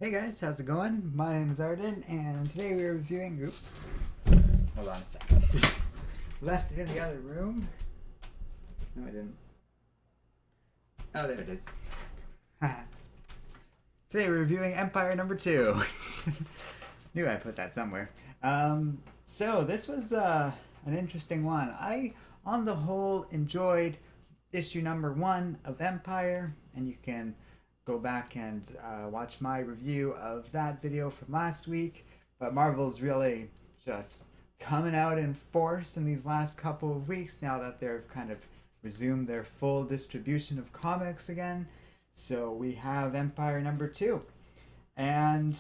Hey guys, how's it going? My name is Arden, and today we're reviewing. Oops, hold on a second. Left it in the other room. No, I didn't. Oh, there it is. Today we're reviewing Empire number 2. Knew I put that somewhere. So this was an interesting one. I, on the whole, enjoyed issue number 1 of Empire, and you can go back and watch my review of that video from last week. But Marvel's really just coming out in force in these last couple of weeks now that they've kind of resumed their full distribution of comics again. So we have Empire number 2. And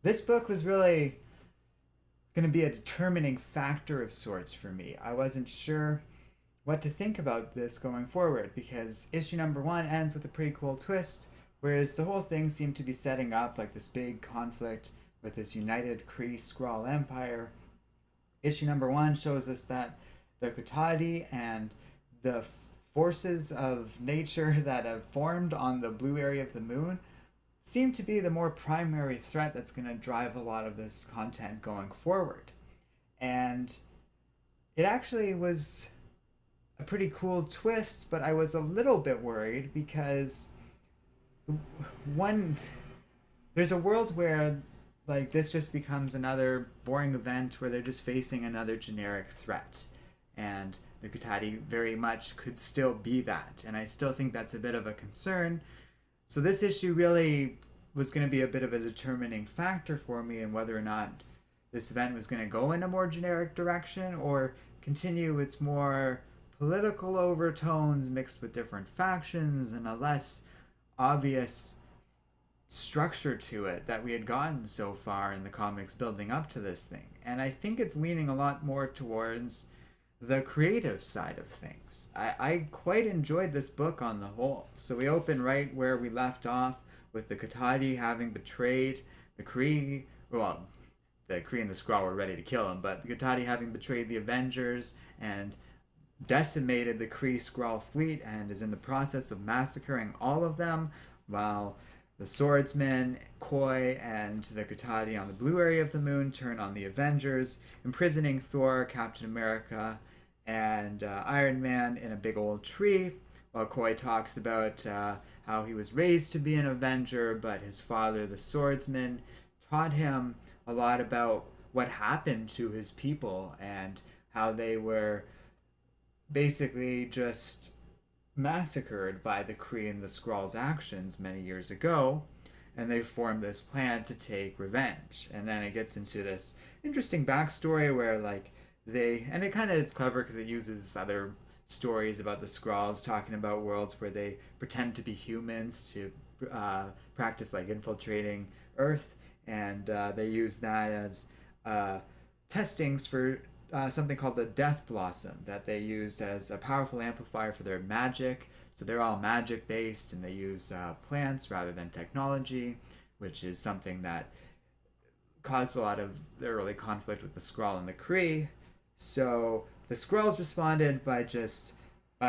this book was really going to be a determining factor of sorts for me. I wasn't sure what to think about this going forward because issue number 1 ends with a pretty cool twist, whereas the whole thing seemed to be setting up like this big conflict with this united Kree Skrull Empire. Issue number 1 shows us that the Kotati and the forces of nature that have formed on the blue area of the moon seem to be the more primary threat that's going to drive a lot of this content going forward. And it actually was a pretty cool twist, but I was a little bit worried because one there's a world where like this just becomes another boring event where they're just facing another generic threat, and the Kotati very much could still be that, and I still think that's a bit of a concern. So this issue really was going to be a bit of a determining factor for me in whether or not this event was going to go in a more generic direction or continue its more political overtones mixed with different factions and a less obvious structure to it that we had gotten so far in the comics building up to this thing. And I think it's leaning a lot more towards the creative side of things. I quite enjoyed this book on the whole. So we open right where we left off with the Kotati having betrayed the Kree. Well, the Kree and the Skrull were ready to kill him, but the Kotati having betrayed the Avengers and decimated the Kree Skrull fleet and is in the process of massacring all of them, while the swordsmen, Koi, and the Kotati on the blue area of the moon turn on the Avengers, imprisoning Thor, Captain America, and Iron Man in a big old tree, while Koi talks about how he was raised to be an Avenger, but his father, the swordsman, taught him a lot about what happened to his people and how they were basically just massacred by the Kree and the Skrull's actions many years ago, and they formed this plan to take revenge. And then it gets into this interesting backstory where like and it kind of is clever because it uses other stories about the Skrulls talking about worlds where they pretend to be humans to practice like infiltrating Earth, and they use that as testings for something called the Death Blossom that they used as a powerful amplifier for their magic. So they're all magic based and they use plants rather than technology, which is something that caused a lot of the early conflict with the Skrull and the Kree. So the Skrulls responded by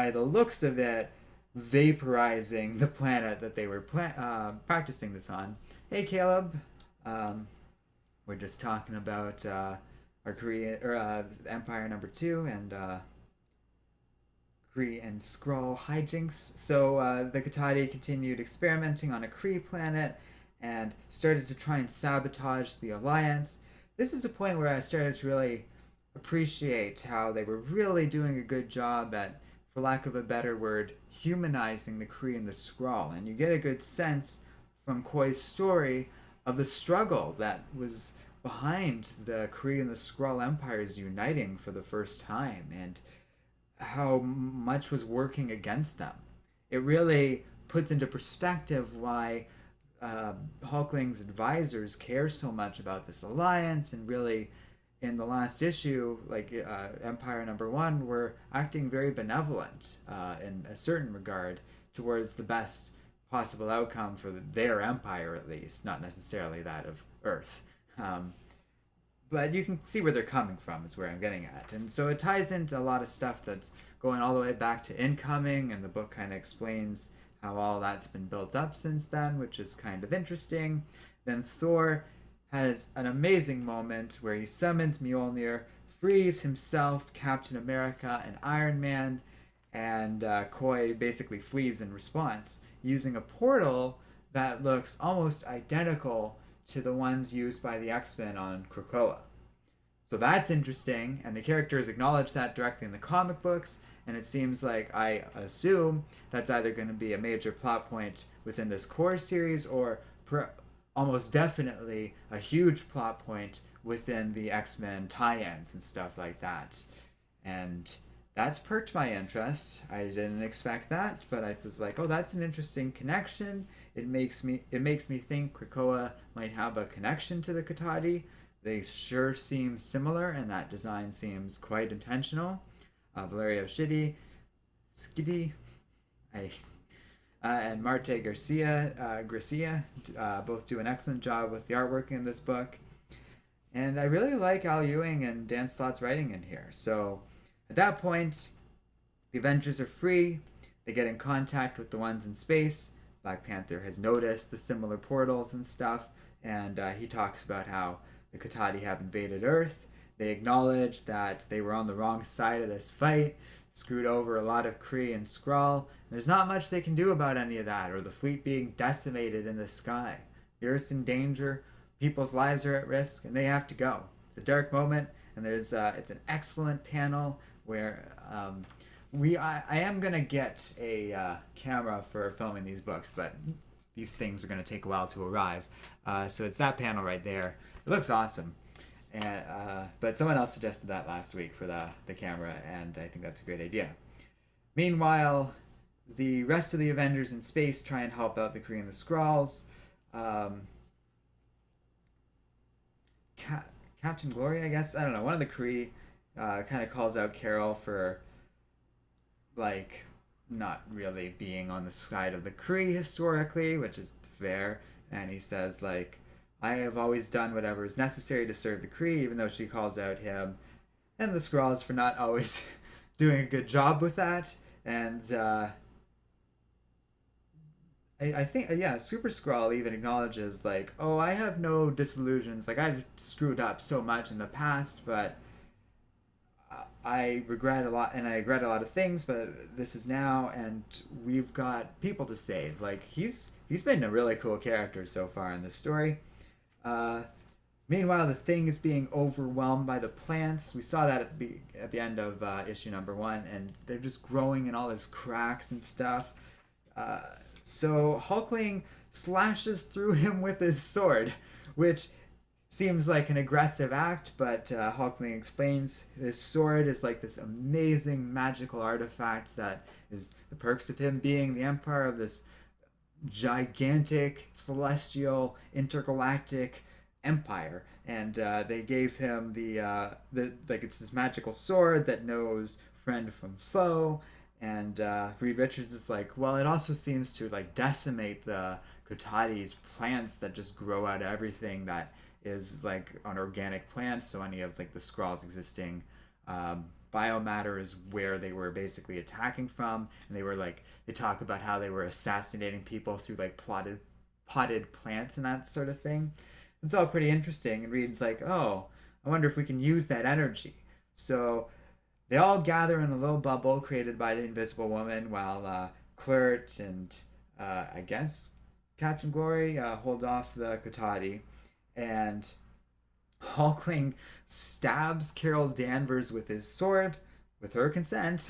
the looks of it, vaporizing the planet that they were practicing this on. Hey, Caleb. We're just talking about our Korean or Empire number 2 and Kree and Skrull hijinks. So the Kotati continued experimenting on a Kree planet and started to try and sabotage the Alliance. This is a point where I started to really appreciate how they were really doing a good job at, for lack of a better word, humanizing the Kree and the Skrull. And you get a good sense from Koi's story of the struggle that was behind the Kree and the Skrull empires uniting for the first time and how much was working against them. It really puts into perspective why Hulkling's advisors care so much about this alliance, and really in the last issue, like Empire number 1, were acting very benevolent in a certain regard towards the best possible outcome for their empire, at least, not necessarily that of Earth. But you can see where they're coming from is where I'm getting at. And so it ties into a lot of stuff that's going all the way back to Incoming, and the book kind of explains how all that's been built up since then, which is kind of interesting. Then Thor has an amazing moment where he summons Mjolnir, frees himself, Captain America, and Iron Man, and Koi basically flees in response using a portal that looks almost identical to the ones used by the X-Men on Krakoa. So that's interesting, and the characters acknowledge that directly in the comic books, and it seems like I assume that's either going to be a major plot point within this core series or almost definitely a huge plot point within the X-Men tie-ins and stuff like that. And that's perked my interest. I didn't expect that, but I was like, oh, that's an interesting connection. It makes me think Krakoa might have a connection to the Katati. They sure seem similar, and that design seems quite intentional. Valerio Skiddy, and Marte Garcia both do an excellent job with the artwork in this book. And I really like Al Ewing and Dan Slott's writing in here. So at that point, the Avengers are free. They get in contact with the ones in space. Black Panther has noticed the similar portals and stuff, and he talks about how the Katati have invaded Earth. They acknowledge that they were on the wrong side of this fight, screwed over a lot of Kree and Skrull. There's not much they can do about any of that, or the fleet being decimated in the sky. The Earth's in danger, people's lives are at risk, and they have to go. It's a dark moment, and it's an excellent panel where I am gonna get a camera for filming these books, but these things are gonna take a while to arrive. So it's that panel right there. It looks awesome. And, but someone else suggested that last week for the camera, and I think that's a great idea. Meanwhile, the rest of the Avengers in space try and help out the Kree and the Skrulls. Captain Glory, I guess? I don't know. One of the Kree kind of calls out Carol for, like, not really being on the side of the Kree historically, which is fair. And he says, like, I have always done whatever is necessary to serve the Kree, even though she calls out him and the Skrulls for not always doing a good job with that. And I think, yeah, Super Skrull even acknowledges, like, oh, I have no disillusions. Like, I've screwed up so much in the past, but I regret a lot, and I regret a lot of things, but this is now, and we've got people to save. Like, he's been a really cool character so far in this story. Meanwhile, the Thing is being overwhelmed by the plants. We saw that at the end of issue number 1, and they're just growing in all his cracks and stuff. So Hulkling slashes through him with his sword, which seems like an aggressive act, but Hulkling explains this sword is like this amazing magical artifact that is the perks of him being the Empyre of this gigantic, celestial, intergalactic empire. And they gave him the like, it's this magical sword that knows friend from foe. And Reed Richards is like, well, it also seems to, like, decimate the Katati's plants that just grow out of everything that is, like, an organic plant. So any of, like, the Skrulls' existing biomatter is where they were basically attacking from. And they were, like, they talk about how they were assassinating people through, like, potted plants and that sort of thing. It's all pretty interesting. And Reed's like, oh, I wonder if we can use that energy. So they all gather in a little bubble created by the Invisible Woman while Kl'rt and I guess Captain Glory hold off the Katati. And Hulkling stabs Carol Danvers with his sword with her consent.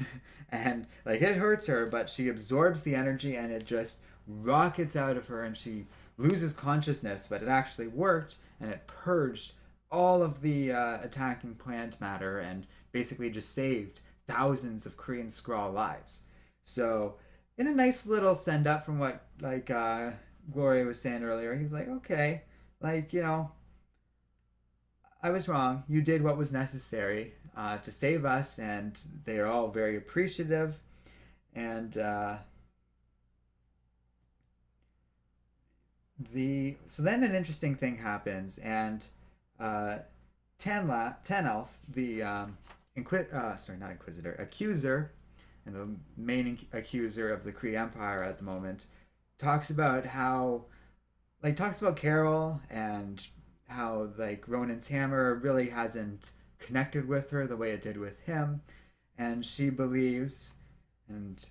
And, like, it hurts her, but she absorbs the energy and it just rockets out of her and she loses consciousness. But it actually worked, and it purged all of the attacking plant matter and basically just saved thousands of Kree and Skrull lives. So, in a nice little send up from what, like, Gloria was saying earlier, he's like, okay, like, you know, I was wrong. You did what was necessary to save us, and they're all very appreciative. And so then an interesting thing happens, and Tenelth, the not Inquisitor, Accuser, and the main accuser of the Kree Empire at the moment, talks about how, like, talks about Carol and how, like, Ronan's hammer really hasn't connected with her the way it did with him, and she believes, and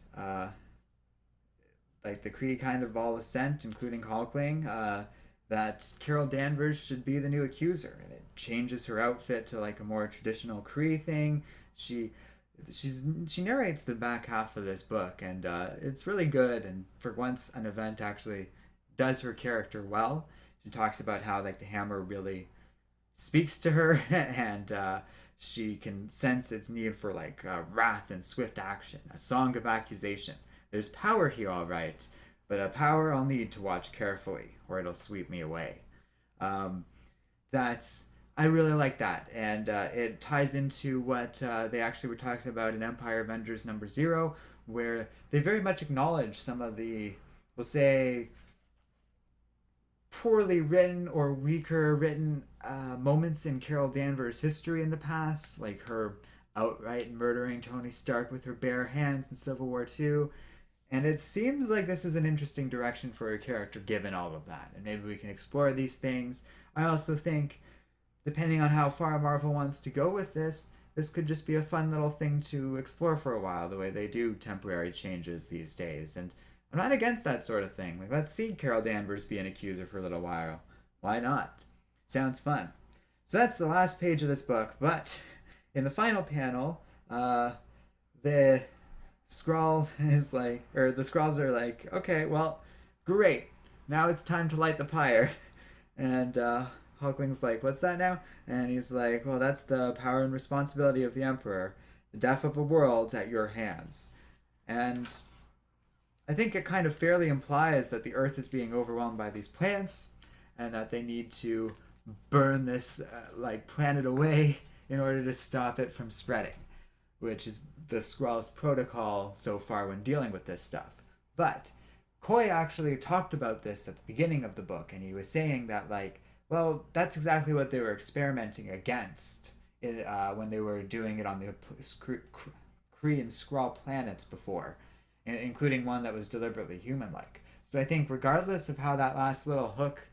like the Kree kind of all assent, including Hulkling, that Carol Danvers should be the new accuser, and it changes her outfit to like a more traditional Kree thing. She she narrates the back half of this book, and it's really good. And for once, an event actually does her character well. She talks about how like the hammer really speaks to her, and she can sense its need for like wrath and swift action, a song of accusation. There's power here, all right, but a power I'll need to watch carefully, or it'll sweep me away. Um, that's I really like that, and it ties into what they actually were talking about in Empire Avengers number zero, where they very much acknowledge some of the, we'll say, poorly written or weaker written moments in Carol Danvers' history in the past, like her outright murdering Tony Stark with her bare hands in Civil War II. And it seems like this is an interesting direction for a character given all of that. And maybe we can explore these things. I also think, depending on how far Marvel wants to go with this could just be a fun little thing to explore for a while, the way they do temporary changes these days. And I'm not against that sort of thing. Like, let's see Carol Danvers be an accuser for a little while. Why not? Sounds fun. So that's the last page of this book, but in the final panel, the Skrulls is like, or the Skrulls are like, okay, well, great. Now it's time to light the pyre. And Hulkling's like, what's that now? And he's like, well, that's the power and responsibility of the Emperor. The death of a world at your hands. And I think it kind of fairly implies that the Earth is being overwhelmed by these plants, and that they need to burn this like planet away in order to stop it from spreading, which is the Skrulls' protocol so far when dealing with this stuff. But Coy actually talked about this at the beginning of the book, and he was saying that, like, well, that's exactly what they were experimenting against when they were doing it on the Kree and Skrull planets before, including one that was deliberately human-like. So I think regardless of how that last little hook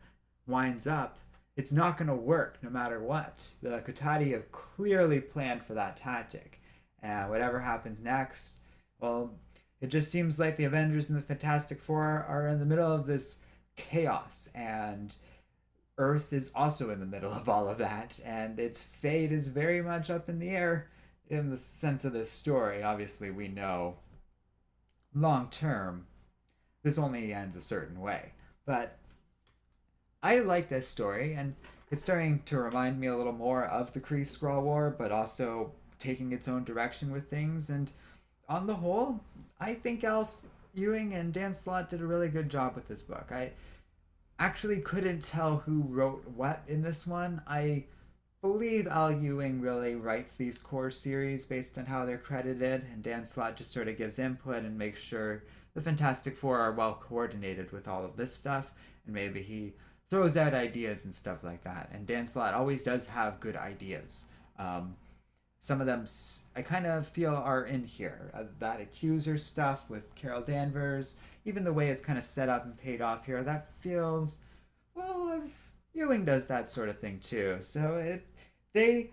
winds up, it's not going to work no matter what. The Kotati have clearly planned for that tactic. And whatever happens next, well, it just seems like the Avengers and the Fantastic Four are in the middle of this chaos, and Earth is also in the middle of all of that, and its fate is very much up in the air in the sense of this story. Obviously, we know long term this only ends a certain way, but I like this story, and it's starting to remind me a little more of the Kree Skrull War, but also taking its own direction with things. And on the whole, I think Al Ewing and Dan Slott did a really good job with this book. I actually couldn't tell who wrote what in this one. I believe Al Ewing really writes these core series based on how they're credited, and Dan Slott just sort of gives input and makes sure the Fantastic Four are well coordinated with all of this stuff, and maybe he throws out ideas and stuff like that. And Dan Slott always does have good ideas. Some of them I kind of feel are in here. That Accuser stuff with Carol Danvers, even the way it's kind of set up and paid off here, that feels, well, Ewing does that sort of thing too. So they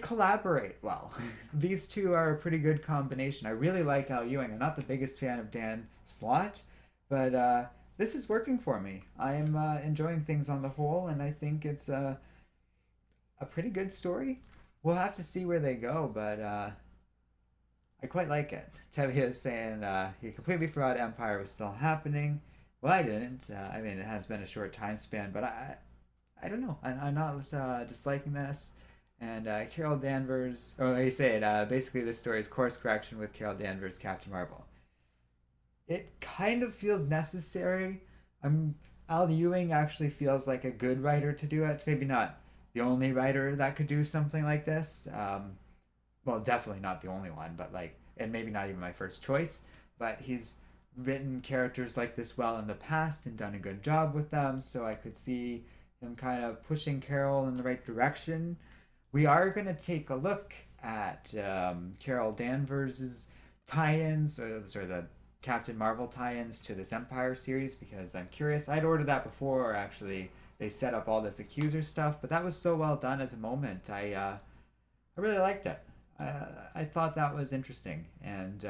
collaborate well. These two are a pretty good combination. I really like Al Ewing. I'm not the biggest fan of Dan Slott, but this is working for me. I'm enjoying things on the whole, and I think it's a pretty good story. We'll have to see where they go, but I quite like it. Tevye is saying he completely forgot Empire was still happening. Well, I didn't. I mean, it has been a short time span, but I don't know. I'm not disliking this. And Carol Danvers, or you say it, basically this story is course correction with Carol Danvers, Captain Marvel. It kind of feels necessary. Al Ewing actually feels like a good writer to do it. Maybe not the only writer that could do something like this. Well, definitely not the only one, but like, and maybe not even my first choice. But he's written characters like this well in the past and done a good job with them, so I could see him kind of pushing Carol in the right direction. We are going to take a look at Carol Danvers's tie-ins, or sort of the Captain Marvel tie-ins to this Empyre series, because I'm curious. I'd ordered that before, actually. They set up all this Accuser stuff, but that was so well done as a moment. I really liked it. I thought that was interesting, and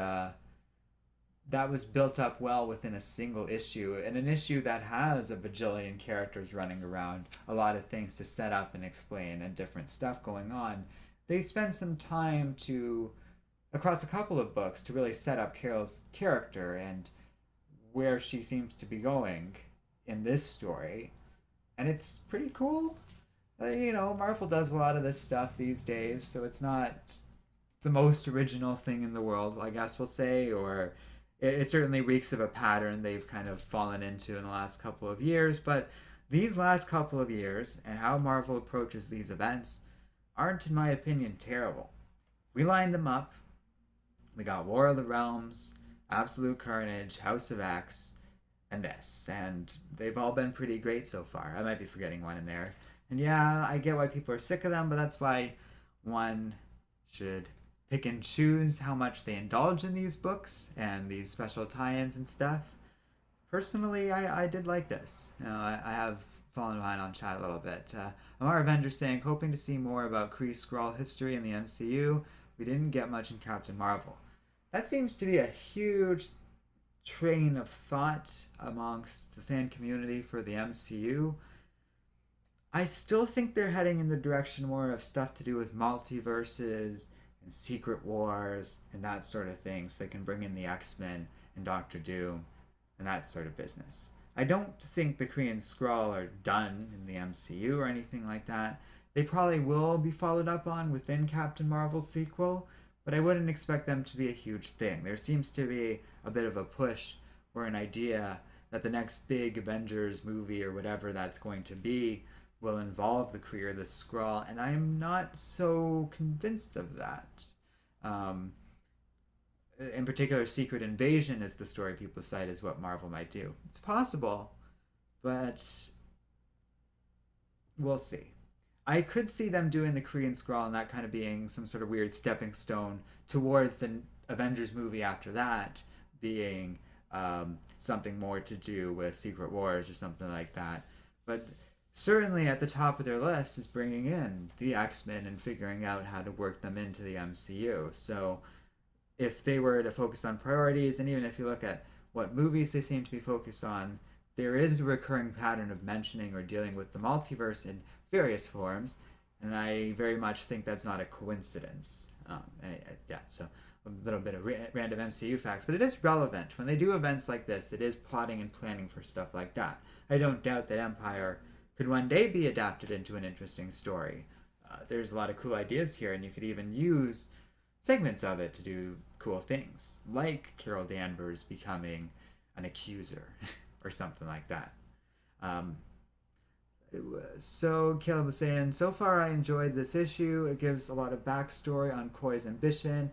that was built up well within a single issue, and an issue that has a bajillion characters running around, a lot of things to set up and explain, and different stuff going on. They spend some time to, across a couple of books, to really set up Carol's character and where she seems to be going in this story, and it's pretty cool. Marvel does a lot of this stuff these days, so it's not the most original thing in the world, I guess we'll say, or it certainly reeks of a pattern they've kind of fallen into in the last couple of years. But these last couple of years and how Marvel approaches these events aren't, in my opinion, terrible. We lined them up. We got War of the Realms, Absolute Carnage, House of X, and this. And they've all been pretty great so far. I might be forgetting one in there. And yeah, I get why people are sick of them, but that's why one should pick and choose how much they indulge in these books and these special tie-ins and stuff. Personally, I did like this. I have fallen behind on chat a little bit. Amar Avenger saying, hoping to see more about Kree Skrull history in the MCU. We didn't get much in Captain Marvel. That seems to be a huge train of thought amongst the fan community for the MCU. I still think they're heading in the direction more of stuff to do with multiverses and Secret Wars and that sort of thing, so they can bring in the X-Men and Doctor Doom and that sort of business. I don't think the Kree and Skrull are done in the MCU or anything like that. They probably will be followed up on within Captain Marvel's sequel, but I wouldn't expect them to be a huge thing. There seems to be a bit of a push or an idea that the next big Avengers movie or whatever that's going to be will involve the Kree or the Skrull, and I'm not so convinced of that. In particular, Secret Invasion is the story people cite as what Marvel might do. It's possible, but we'll see. I could see them doing the Kree and Skrull and that kind of being some sort of weird stepping stone towards the Avengers movie after that being something more to do with Secret Wars or something like that. But certainly at the top of their list is bringing in the X-Men and figuring out how to work them into the MCU. So if they were to focus on priorities, and even if you look at what movies they seem to be focused on, there is a recurring pattern of mentioning or dealing with the multiverse in various forms, and I very much think that's not a coincidence. Yeah, so a little bit of random MCU facts, but it is relevant. When they do events like this, it is plotting and planning for stuff like that. I don't doubt that Empyre could one day be adapted into an interesting story. There's a lot of cool ideas here, and you could even use segments of it to do cool things, like Carol Danvers becoming an accuser or something like that. So Caleb was saying, so far I enjoyed this issue. It gives a lot of backstory on Koi's ambition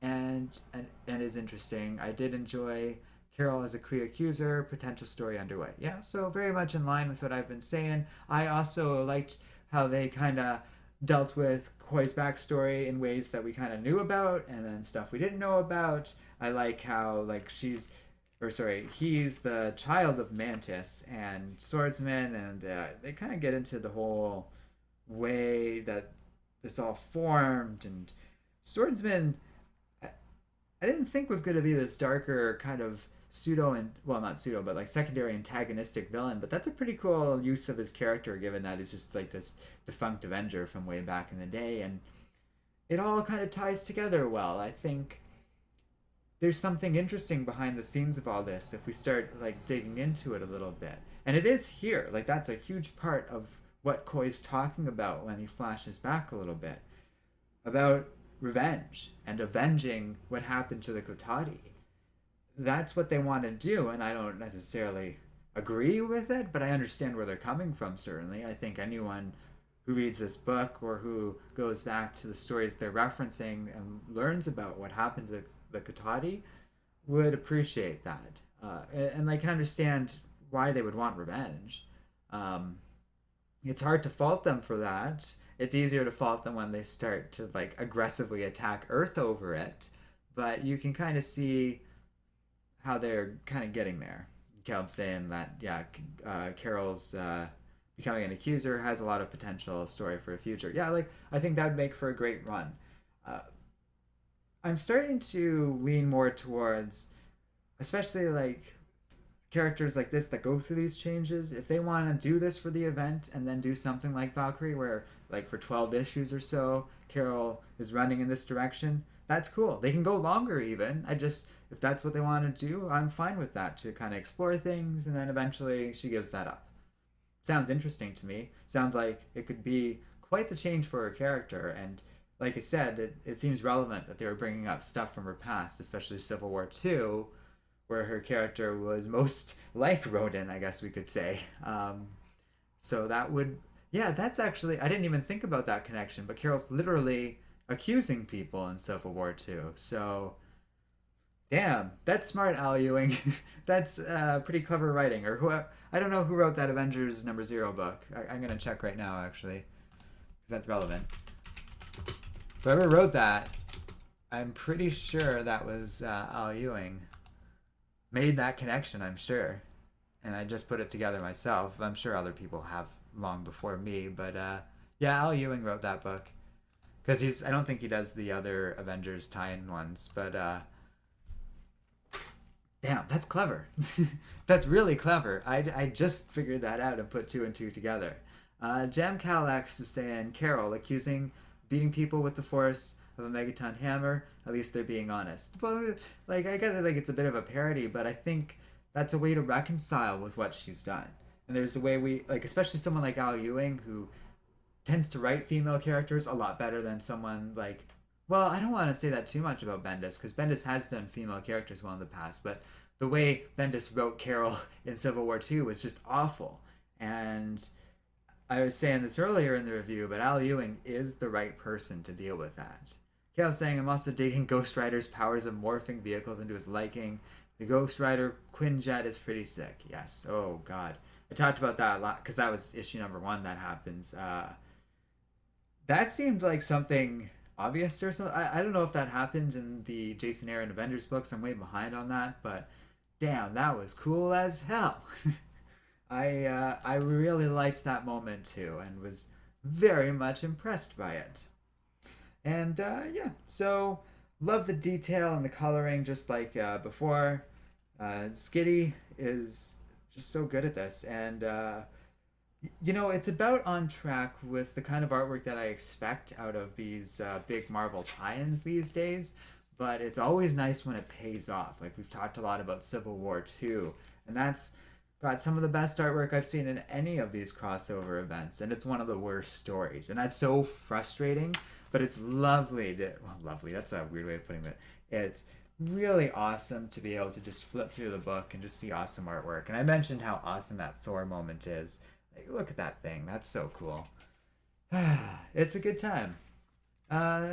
and is interesting. I did enjoy Carol as a Kree accuser, potential story underway. Yeah, so very much in line with what I've been saying. I also liked how they kind of dealt with Koi's backstory in ways that we kind of knew about, and then stuff we didn't know about. I like how he's the child of Mantis and swordsman, and they kind of get into the whole way that this all formed. And swordsman, I didn't think was going to be this darker kind of pseudo, and well, not pseudo, but like secondary antagonistic villain. But that's a pretty cool use of his character, given that he's just like this defunct Avenger from way back in the day, and it all kind of ties together well. I think there's something interesting behind the scenes of all this if we start like digging into it a little bit, and it is here. Like that's a huge part of what Koi's talking about when he flashes back a little bit about revenge and avenging what happened to the Kotati. That's what they want to do, and I don't necessarily agree with it, but I understand where they're coming from, certainly. I think anyone who reads this book or who goes back to the stories they're referencing and learns about what happened to the Kotati would appreciate that. And I can understand why they would want revenge. It's hard to fault them for that. It's easier to fault them when they start to like aggressively attack Earth over it. but you can kind of see how they're kind of getting there. Caleb saying that, yeah, Carol's becoming an accuser has a lot of potential story for a future. Yeah, like I think that would make for a great run. Uh, I'm starting to lean more towards, especially like characters like this that go through these changes. If they want to do this for the event and then do something like Valkyrie, where like for 12 issues or so, Carol is running in this direction, that's cool. They can go longer even. I just, if that's what they want to do, I'm fine with that to kind of explore things and then eventually she gives that up. Sounds interesting to me. Sounds like it could be quite the change for her character. And like I said, it seems relevant that they were bringing up stuff from her past, especially Civil War II, where her character was most like Rodin, I guess we could say. So that would, yeah, that's actually, I didn't even think about that connection, but Carol's literally accusing people in Civil War II. So, damn, that's smart, Al Ewing. That's pretty clever writing. Or who, I don't know who wrote that Avengers #0 book. I'm going to check right now, actually, because that's relevant. Whoever wrote that, I'm pretty sure that was Al Ewing. Made that connection, I'm sure. And I just put it together myself. I'm sure other people have long before me, but yeah, Al Ewing wrote that book. Because I don't think he does the other Avengers tie-in ones, but damn, that's clever. That's really clever. I just figured that out and put two and two together. Jam Calax is saying Carol accusing beating people with the force of a megaton hammer. At least they're being honest. Well, like I get it, like it's a bit of a parody, but I think that's a way to reconcile with what she's done. And there's a way we like, especially someone like Al Ewing who tends to write female characters a lot better than someone like. Well, I don't want to say that too much about Bendis because Bendis has done female characters well in the past, but the way Bendis wrote Carol in Civil War II was just awful. And I was saying this earlier in the review, but Al Ewing is the right person to deal with that. Yeah, I was saying I'm also digging Ghost Rider's powers of morphing vehicles into his liking. The Ghost Rider Quinjet is pretty sick. Yes. Oh God, I talked about that a lot because that was issue #1 that happens. That seemed like something obvious or something. I don't know if that happened in the Jason Aaron Avengers books. I'm way behind on that, but damn, that was cool as hell. I really liked that moment too and was very much impressed by it. And yeah, so love the detail and the coloring just like before. Skitty is just so good at this. And, you know, it's about on track with the kind of artwork that I expect out of these big Marvel tie-ins these days. But it's always nice when it pays off. Like we've talked a lot about Civil War II. And that's got some of the best artwork I've seen in any of these crossover events. And it's one of the worst stories. And that's so frustrating. But it's lovely to, well, lovely, that's a weird way of putting it. It's really awesome to be able to just flip through the book and just see awesome artwork. And I mentioned how awesome that Thor moment is. Like, look at that thing. That's so cool. It's a good time.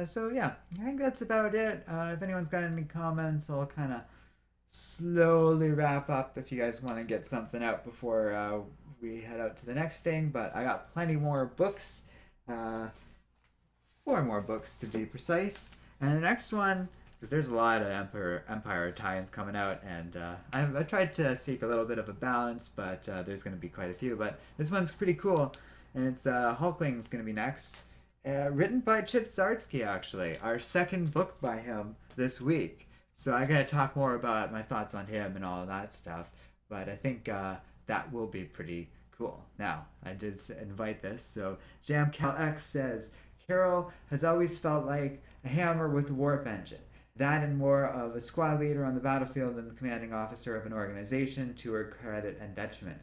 So yeah, I think that's about it. If anyone's got any comments, I'll kind of slowly wrap up if you guys want to get something out before we head out to the next thing. But I got plenty more books. 4 more books to be precise. And the next one, because there's a lot of Empyre tie-ins coming out, and I tried to seek a little bit of a balance, but there's going to be quite a few. But this one's pretty cool, and it's Hulkling's going to be next. Written by Chip Zdarsky, actually. Our second book by him this week. So I'm going to talk more about my thoughts on him and all of that stuff. But I think that will be pretty cool. Now, I did invite this. So JamCal X says, Carol has always felt like a hammer with a warp engine. That and more of a squad leader on the battlefield than the commanding officer of an organization, to her credit and detriment.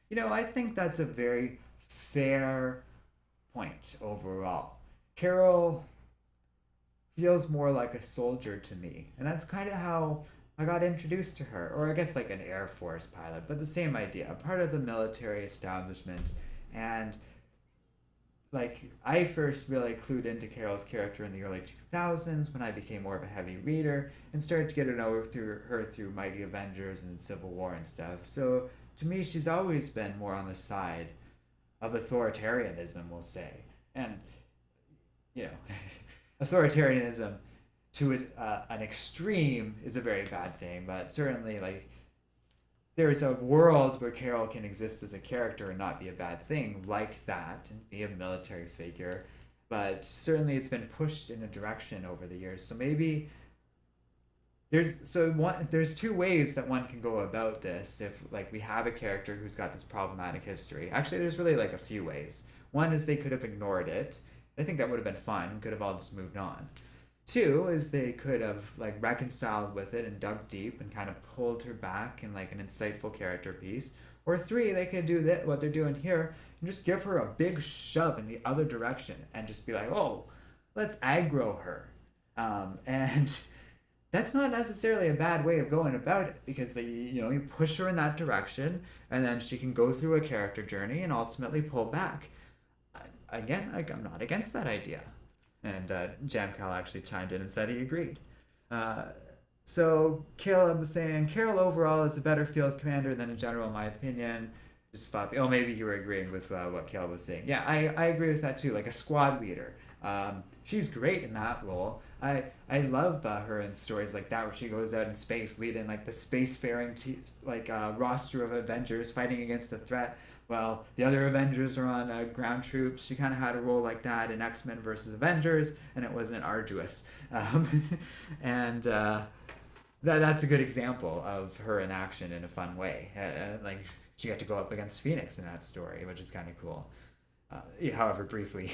You know, I think that's a very fair point overall. Carol feels more like a soldier to me, and that's kind of how I got introduced to her, or I guess like an Air Force pilot, but the same idea, a part of the military establishment. And like I first really clued into Carol's character in the early 2000s when I became more of a heavy reader and started to get to know her through Mighty Avengers and Civil War and stuff. So to me, she's always been more on the side of authoritarianism, we'll say. And, you know, authoritarianism to an extreme is a very bad thing, but certainly like there's a world where Carol can exist as a character and not be a bad thing like that and be a military figure. But certainly it's been pushed in a direction over the years. So maybe there's two ways that one can go about this if like we have a character who's got this problematic history. Actually, there's really like a few ways. One is they could have ignored it. I think that would have been fine. We could have all just moved on. Two is they could have like reconciled with it and dug deep and kind of pulled her back in like an insightful character piece. Or three, they could do that what they're doing here and just give her a big shove in the other direction and just be like, oh, let's aggro her. And that's not necessarily a bad way of going about it because they you push her in that direction and then she can go through a character journey and ultimately pull back. Again, I'm not against that idea. And Jamcal actually chimed in and said he agreed. Uh, so Caleb was saying Carol overall is a better field commander than a general, in my opinion. Just stop. Oh, maybe you were agreeing with what Caleb was saying. Yeah, I agree with that too. Like a squad leader. She's great in that role. I love her in stories like that where she goes out in space, leading like the spacefaring roster of Avengers fighting against a threat. Well, the other Avengers are on ground troops. She kind of had a role like that in X-Men versus Avengers, and it wasn't arduous. And that's a good example of her in action in a fun way. Like she got to go up against Phoenix in that story, which is kind of cool. However, briefly.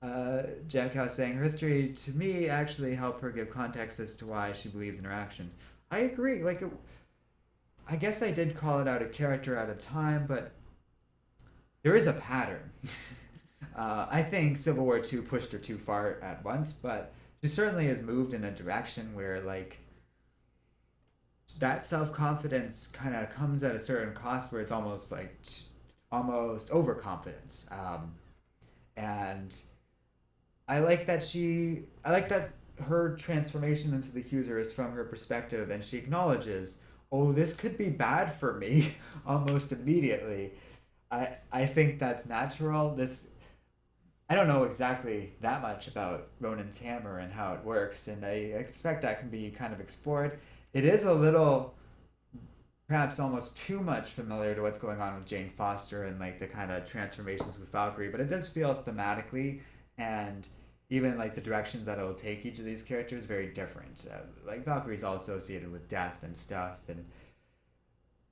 Jamka was saying her history to me actually helped her give context as to why she believes in her actions. I agree. I guess I did call it out a character at a time, but there is a pattern. I think Civil War II pushed her too far at once, but she certainly has moved in a direction where like that self confidence kind of comes at a certain cost, where it's almost overconfidence. And I like that her transformation into the Accuser is from her perspective, and she acknowledges, oh, this could be bad for me almost immediately. I think that's natural. I don't know exactly that much about Ronan's hammer and how it works, and I expect that can be kind of explored. It is a little, perhaps almost too much familiar to what's going on with Jane Foster and like the kind of transformations with Valkyrie, but it does feel thematically and even like the directions that it'll take each of these characters very different. Like Valkyrie's all associated with death and stuff, and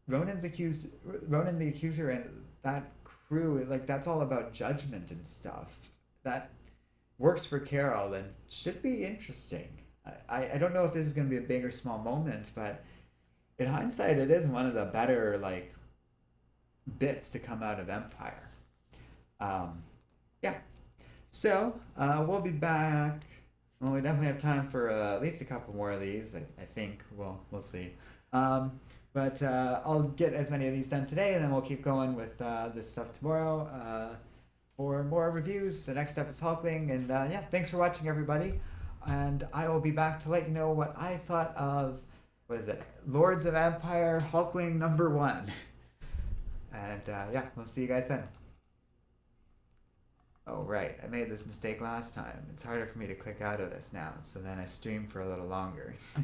Ronan the Accuser, and that crew, like that's all about judgment and stuff. That works for Carol and should be interesting. I don't know if this is going to be a big or small moment, but in hindsight, it is one of the better like bits to come out of Empire. Yeah. So we'll be back. Well, we definitely have time for at least a couple more of these. I think we'll see. But I'll get as many of these done today, and then we'll keep going with this stuff tomorrow for more reviews. The next step is Hulkling, and yeah, thanks for watching, everybody. And I will be back to let you know what I thought of, what is it, Lords of Empire Hulkling #1. And yeah, we'll see you guys then. Oh, right, I made this mistake last time. It's harder for me to click out of this now, so then I stream for a little longer.